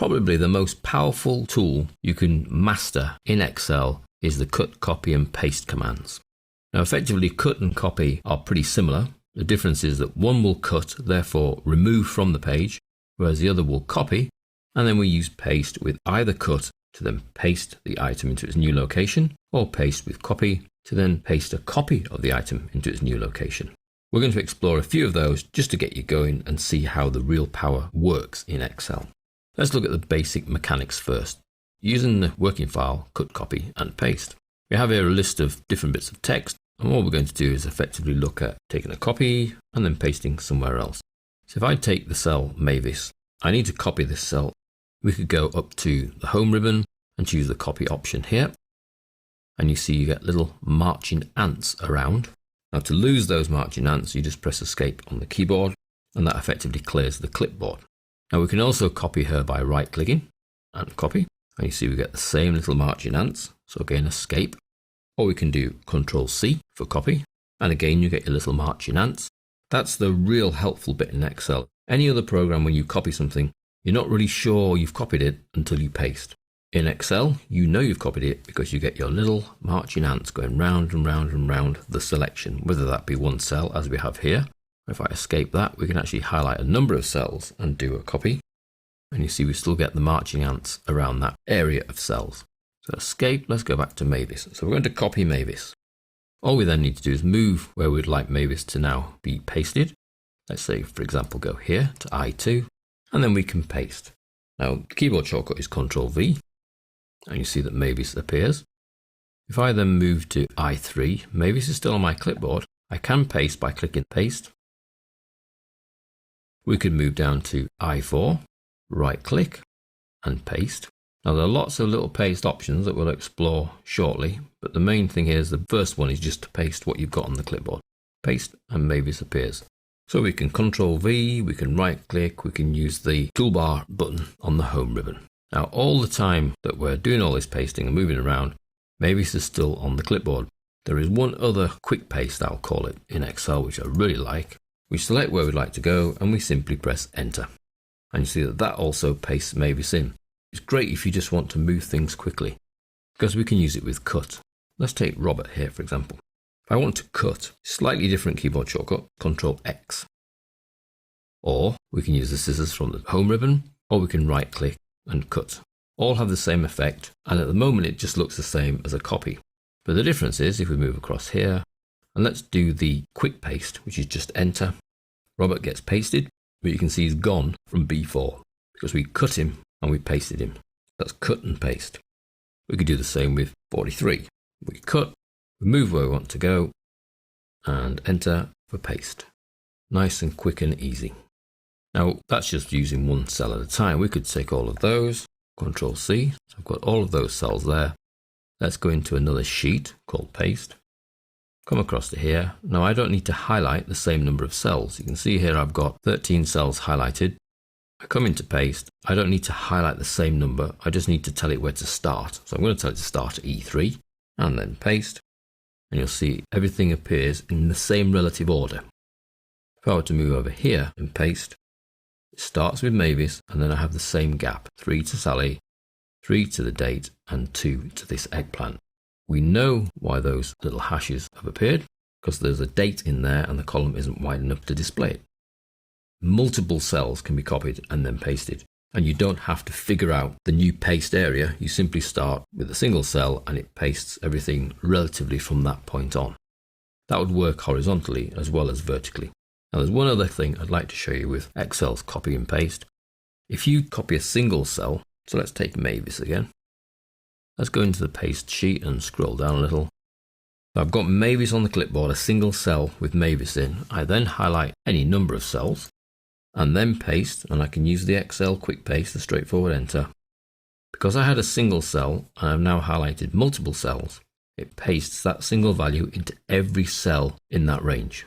probably the most powerful tool you can master in Excel is the cut, copy and paste commands. Now effectively cut and copy are pretty similar. The difference is that one will cut, therefore remove from the page, whereas the other will copy, and then we use paste with either cut to then paste the item into its new location, or paste with copy to then paste a copy of the item into its new location. We're going to explore a few of those just to get you going and see how the real power works in Excel. Let's look at the basic mechanics first. Using the working file, cut, copy and paste. We have here a list of different bits of text, and what we're going to do is effectively look at taking a copy and then pasting somewhere else. So if I take the cell Mavis, I need to copy this cell. We could go up to the home ribbon and choose the copy option here. And you see you get little marching ants around. Now to lose those marching ants, you just press escape on the keyboard and that effectively clears the clipboard. Now we can also copy her by right clicking and copy. And you see we get the same little marching ants. So again, escape. Or we can do Control C for copy. And again, you get your little marching ants. That's the real helpful bit in Excel. Any other program, when you copy something, you're not really sure you've copied it until you paste. In Excel, you know you've copied it because you get your little marching ants going round and round and round the selection, whether that be one cell as we have here. If I escape that, we can actually highlight a number of cells and do a copy. And you see we still get the marching ants around that area of cells. So escape, let's go back to Mavis. So we're going to copy Mavis. All we then need to do is move where we'd like Mavis to now be pasted. Let's say, for example, go here to I2, and then we can paste. Now, the keyboard shortcut is Control V, and you see that Mavis appears. If I then move to I3, Mavis is still on my clipboard. I can paste by clicking paste. We could move down to I4, right click and paste. Now there are lots of little paste options that we'll explore shortly, but the main thing here is the first one is just to paste what you've got on the clipboard. Paste and Mavis appears. So we can Control V, we can right click, we can use the toolbar button on the home ribbon. Now all the time that we're doing all this pasting and moving around, Mavis is still on the clipboard. There is one other quick paste, I'll call it, in Excel, which I really like. We select where we'd like to go and we simply press enter. And you see that that also pastes Mavis in. It's great if you just want to move things quickly, because we can use it with cut. Let's take Robert here, for example. If I want to cut, slightly different keyboard shortcut, Control X. Or we can use the scissors from the home ribbon, or we can right click and cut. All have the same effect, and at the moment it just looks the same as a copy. But the difference is if we move across here, and let's do the quick paste, which is just enter. Robert gets pasted, but you can see he's gone from B4 because we cut him and we pasted him. That's cut and paste. We could do the same with 43. We cut, we move where we want to go, and enter for paste. Nice and quick and easy. Now that's just using one cell at a time. We could take all of those, Control C, so I've got all of those cells there. Let's go into another sheet called paste. Come across to here. Now I don't need to highlight the same number of cells. You can see here I've got 13 cells highlighted. I come into paste. I don't need to highlight the same number. I just need to tell it where to start. So I'm going to tell it to start at E3 and then paste. And you'll see everything appears in the same relative order. If I were to move over here and paste, it starts with Mavis and then I have the same gap. 3 to Sally, 3 to the date and 2 to this eggplant. We know why those little hashes have appeared, because there's a date in there and the column isn't wide enough to display it. Multiple cells can be copied and then pasted, and you don't have to figure out the new paste area. You simply start with a single cell and it pastes everything relatively from that point on. That would work horizontally as well as vertically. Now there's one other thing I'd like to show you with Excel's copy and paste. If you copy a single cell, so let's take Mavis again. Let's go into the paste sheet and scroll down a little. So I've got Mavis on the clipboard, a single cell with Mavis in. I then highlight any number of cells and then paste, and I can use the Excel quick paste, the straightforward enter. Because I had a single cell and I've now highlighted multiple cells, it pastes that single value into every cell in that range.